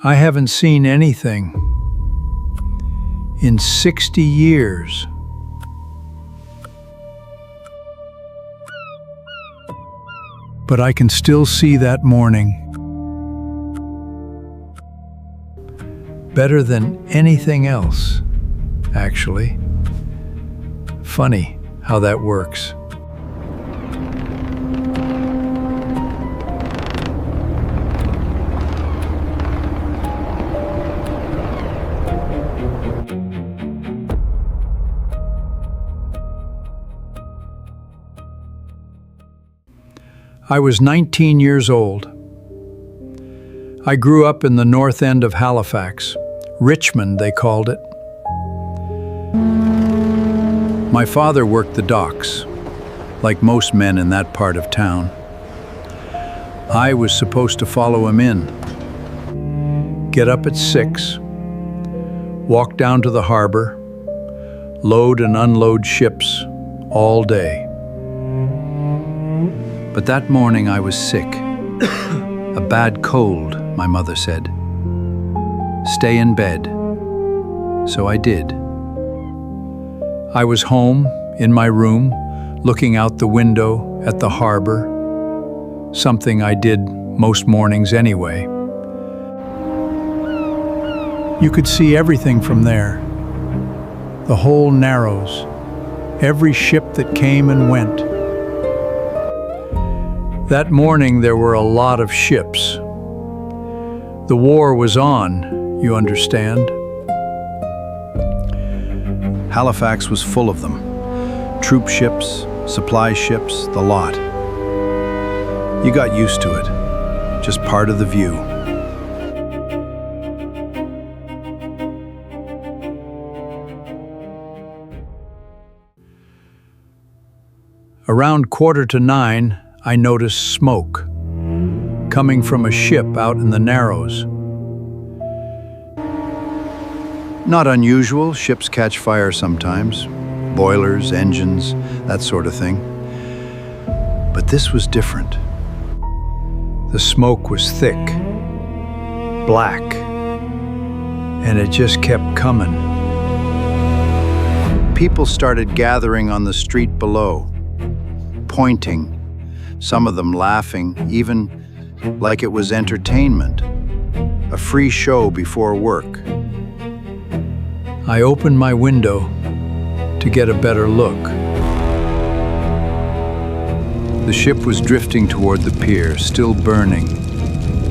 I haven't seen anything in 60 years. But I can still see that morning. Better than anything else, actually. Funny how that works. I was 19 years old. I grew up in the north end of Halifax. Richmond, they called it. My father worked the docks, like most men in that part of town. I was supposed to follow him in. Get up at 6, walk down to the harbor, load and unload ships all day. But that morning I was sick. A bad cold, my mother said. Stay in bed. So I did. I was home, in my room, looking out the window at the harbor, something I did most mornings anyway. You could see everything from there. The whole Narrows, every ship that came and went. That morning there were a lot of ships. The war was on, you understand. Halifax was full of them. Troop ships, supply ships, the lot. You got used to it, just part of the view. Around 8:45, I noticed smoke coming from a ship out in the Narrows. Not unusual, ships catch fire sometimes. Boilers, engines, that sort of thing. But this was different. The smoke was thick, black, and it just kept coming. People started gathering on the street below, pointing, some of them laughing, even like it was entertainment, a free show before work. I opened my window to get a better look. The ship was drifting toward the pier, still burning.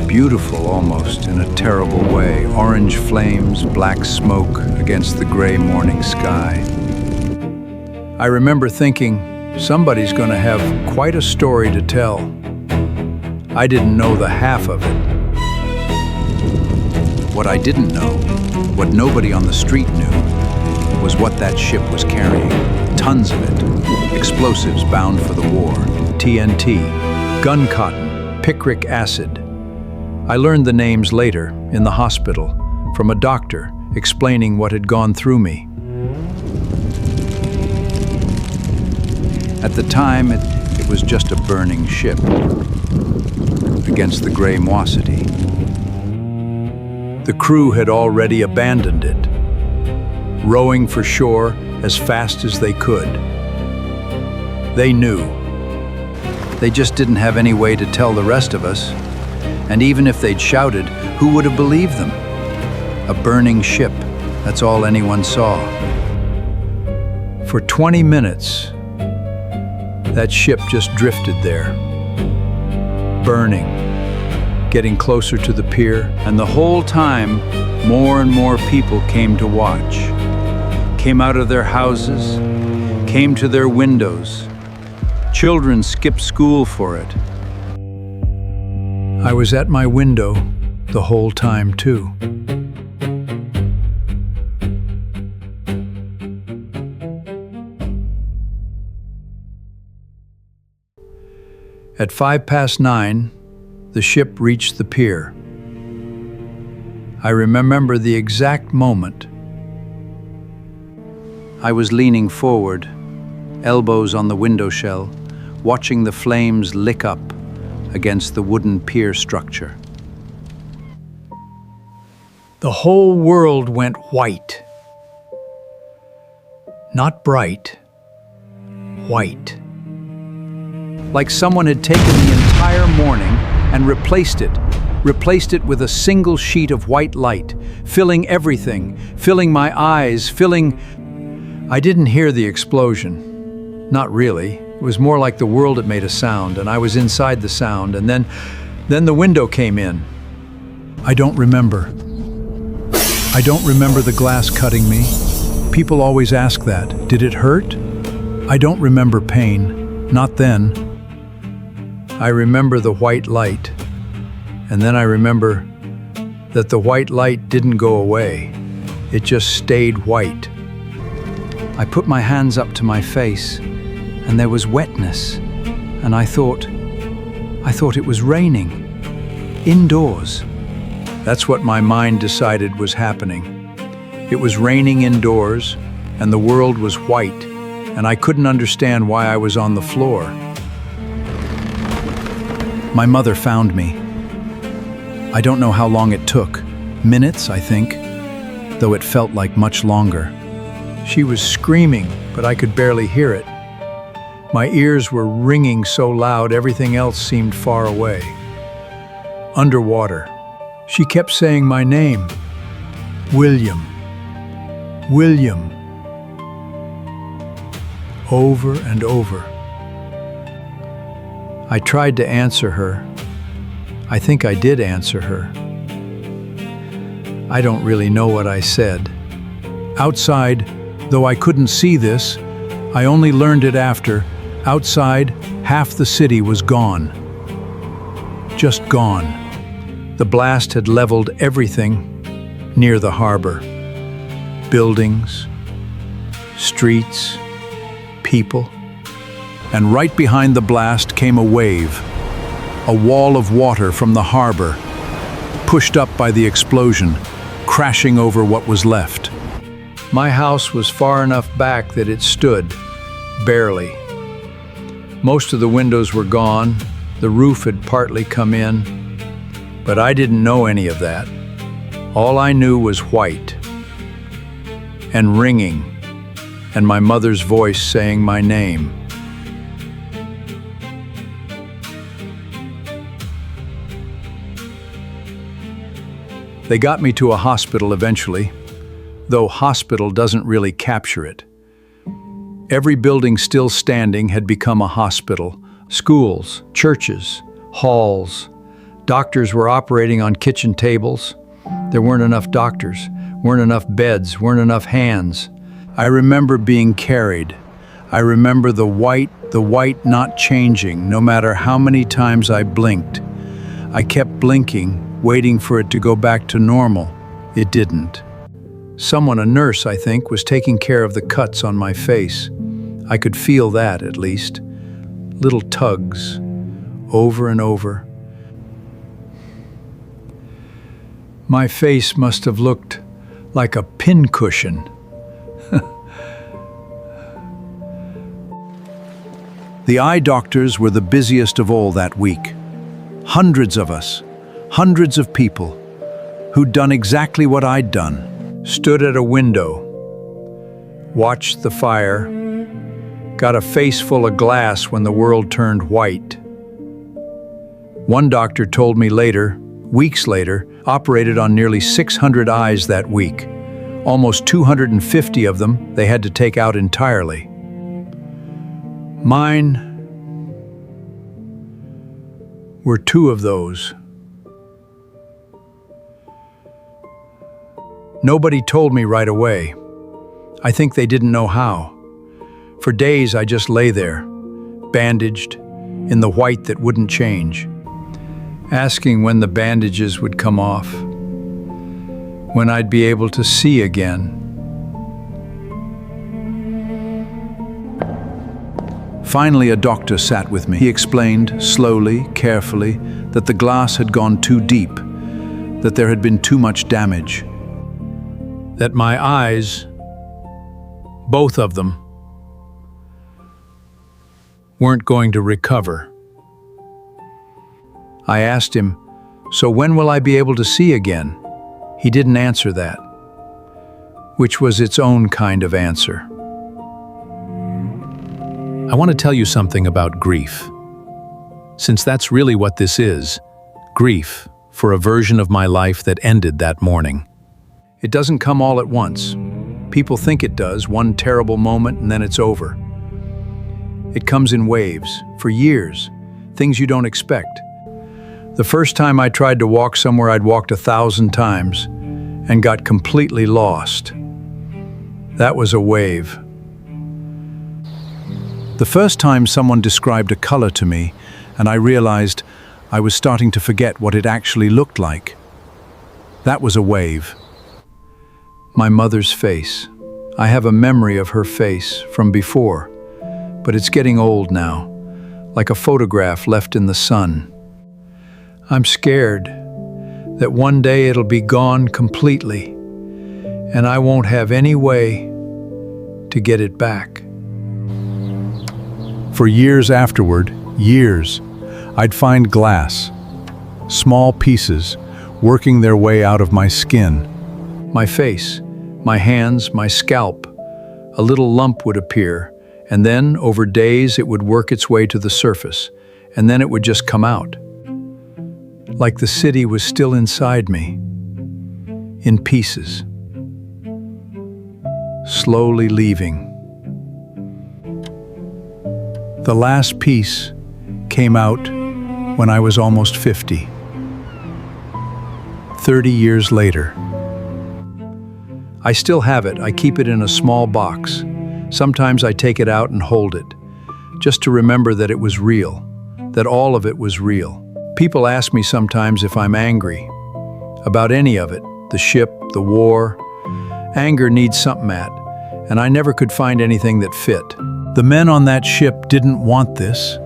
Beautiful almost, in a terrible way. Orange flames, black smoke against the gray morning sky. I remember thinking, somebody's going to have quite a story to tell. I didn't know the half of it. What I didn't know, what nobody on the street knew, was what that ship was carrying. Tons of it. Explosives bound for the war. TNT, gun cotton, picric acid. I learned the names later, in the hospital, from a doctor explaining what had gone through me. At the time, it was just a burning ship against the gray moissity. The crew had already abandoned it, rowing for shore as fast as they could. They knew. They just didn't have any way to tell the rest of us. And even if they'd shouted, who would have believed them? A burning ship, that's all anyone saw. For 20 minutes, that ship just drifted there, burning, getting closer to the pier, and the whole time, more and more people came to watch, came out of their houses, came to their windows. Children skipped school for it. I was at my window the whole time, too. At 9:05, the ship reached the pier. I remember the exact moment. I was leaning forward, elbows on the window sill, watching the flames lick up against the wooden pier structure. The whole world went white. Not bright, white. Like someone had taken the entire morning and replaced it with a single sheet of white light, filling everything, filling my eyes, I didn't hear the explosion. Not really. It was more like the world had made a sound, and I was inside the sound, and then the window came in. I don't remember. I don't remember the glass cutting me. People always ask that. Did it hurt? I don't remember pain. Not then. I remember the white light. And then I remember that the white light didn't go away. It just stayed white. I put my hands up to my face, and there was wetness. And I thought it was raining. Indoors. That's what my mind decided was happening. It was raining indoors, and the world was white, and I couldn't understand why I was on the floor. My mother found me. I don't know how long it took. Minutes, I think, though it felt like much longer. She was screaming, but I could barely hear it. My ears were ringing so loud everything else seemed far away. Underwater. She kept saying my name. William. William. Over and over. I tried to answer her. I think I did answer her. I don't really know what I said. Outside, though I couldn't see this, I only learned it after. Outside, half the city was gone. Just gone. The blast had leveled everything near the harbor. Buildings, streets, people. And right behind the blast came a wave, a wall of water from the harbor, pushed up by the explosion, crashing over what was left. My house was far enough back that it stood, barely. Most of the windows were gone, the roof had partly come in, but I didn't know any of that. All I knew was white and ringing, and my mother's voice saying my name. They got me to a hospital eventually, though hospital doesn't really capture it. Every building still standing had become a hospital. Schools, churches, halls. Doctors were operating on kitchen tables. There weren't enough doctors, weren't enough beds, weren't enough hands. I remember being carried. I remember the white not changing, no matter how many times I blinked. I kept blinking, waiting for it to go back to normal. It didn't. Someone, a nurse, I think, was taking care of the cuts on my face. I could feel that, at least. Little tugs, over and over. My face must have looked like a pincushion. The eye doctors were the busiest of all that week. Hundreds of us, hundreds of people, who'd done exactly what I'd done, stood at a window, watched the fire, got a face full of glass when the world turned white. One doctor told me later, weeks later, operated on nearly 600 eyes that week. Almost 250 of them they had to take out entirely. Mine were two of those. Nobody told me right away. I think they didn't know how. For days I just lay there, bandaged, in the white that wouldn't change, asking when the bandages would come off, when I'd be able to see again. Finally, a doctor sat with me. He explained, slowly, carefully, that the glass had gone too deep, that there had been too much damage, that my eyes, both of them, weren't going to recover. I asked him, "So when will I be able to see again?" He didn't answer that, which was its own kind of answer. I want to tell you something about grief, since that's really what this is, grief for a version of my life that ended that morning. It doesn't come all at once. People think it does, one terrible moment and then it's over. It comes in waves, for years, things you don't expect. The first time I tried to walk somewhere I'd walked 1,000 times and got completely lost. That was a wave. The first time someone described a color to me, and I realized I was starting to forget what it actually looked like. That was a wave. My mother's face. I have a memory of her face from before, but it's getting old now, like a photograph left in the sun. I'm scared that one day it'll be gone completely, and I won't have any way to get it back. For years afterward, I'd find glass, small pieces, working their way out of my skin. My face, my hands, my scalp. A little lump would appear, and then, over days, it would work its way to the surface, and then it would just come out. Like the city was still inside me, in pieces, slowly leaving. The last piece came out when I was almost 50. 30 years later. I still have it. I keep it in a small box. Sometimes I take it out and hold it, just to remember that it was real, that all of it was real. People ask me sometimes if I'm angry about any of it, the ship, the war. Anger needs something at, and I never could find anything that fit. The men on that ship didn't want this.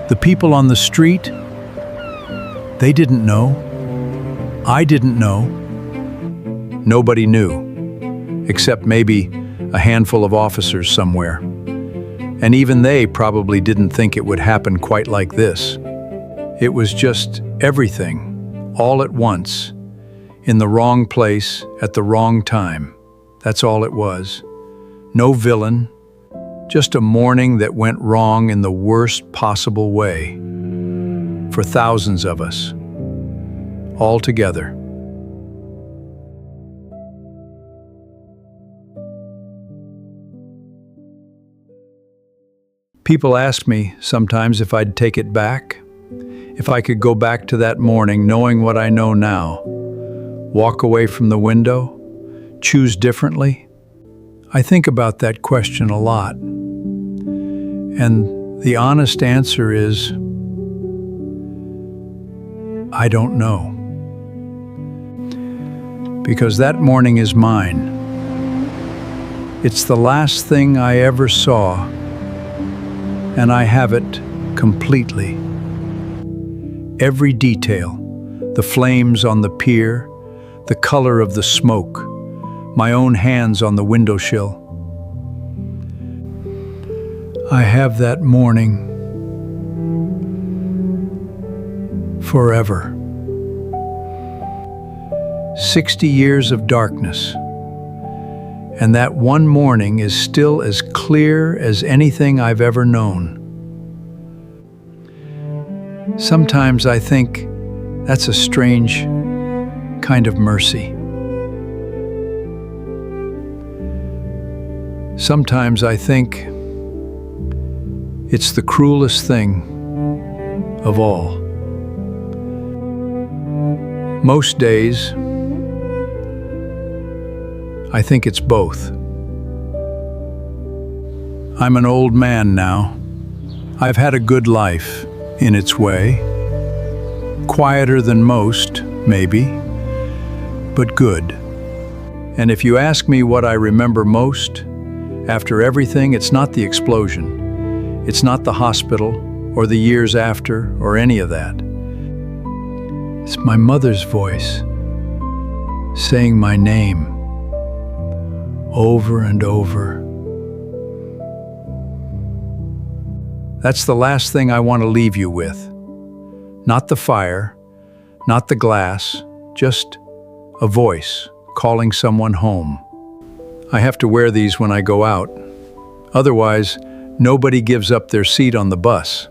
The people on the street, they didn't know. I didn't know. Nobody knew, except maybe a handful of officers somewhere. And even they probably didn't think it would happen quite like this. It was just everything, all at once, in the wrong place at the wrong time. That's all it was. No villain, just a morning that went wrong in the worst possible way. For thousands of us, all together. People ask me sometimes if I'd take it back, if I could go back to that morning knowing what I know now, walk away from the window, choose differently. I think about that question a lot. And the honest answer is, I don't know. Because that morning is mine. It's the last thing I ever saw, and I have it completely. Every detail, the flames on the pier, the color of the smoke, my own hands on the window sill. I have that morning forever. 60 years of darkness, and that one morning is still as clear as anything I've ever known. Sometimes I think that's a strange kind of mercy. Sometimes I think it's the cruelest thing of all. Most days, I think it's both. I'm an old man now. I've had a good life, in its way. Quieter than most, maybe, but good. And if you ask me what I remember most, after everything, it's not the explosion. It's not the hospital, or the years after, or any of that. It's my mother's voice, saying my name, over and over. That's the last thing I want to leave you with. Not the fire, not the glass, just a voice calling someone home. I have to wear these when I go out. Otherwise, nobody gives up their seat on the bus.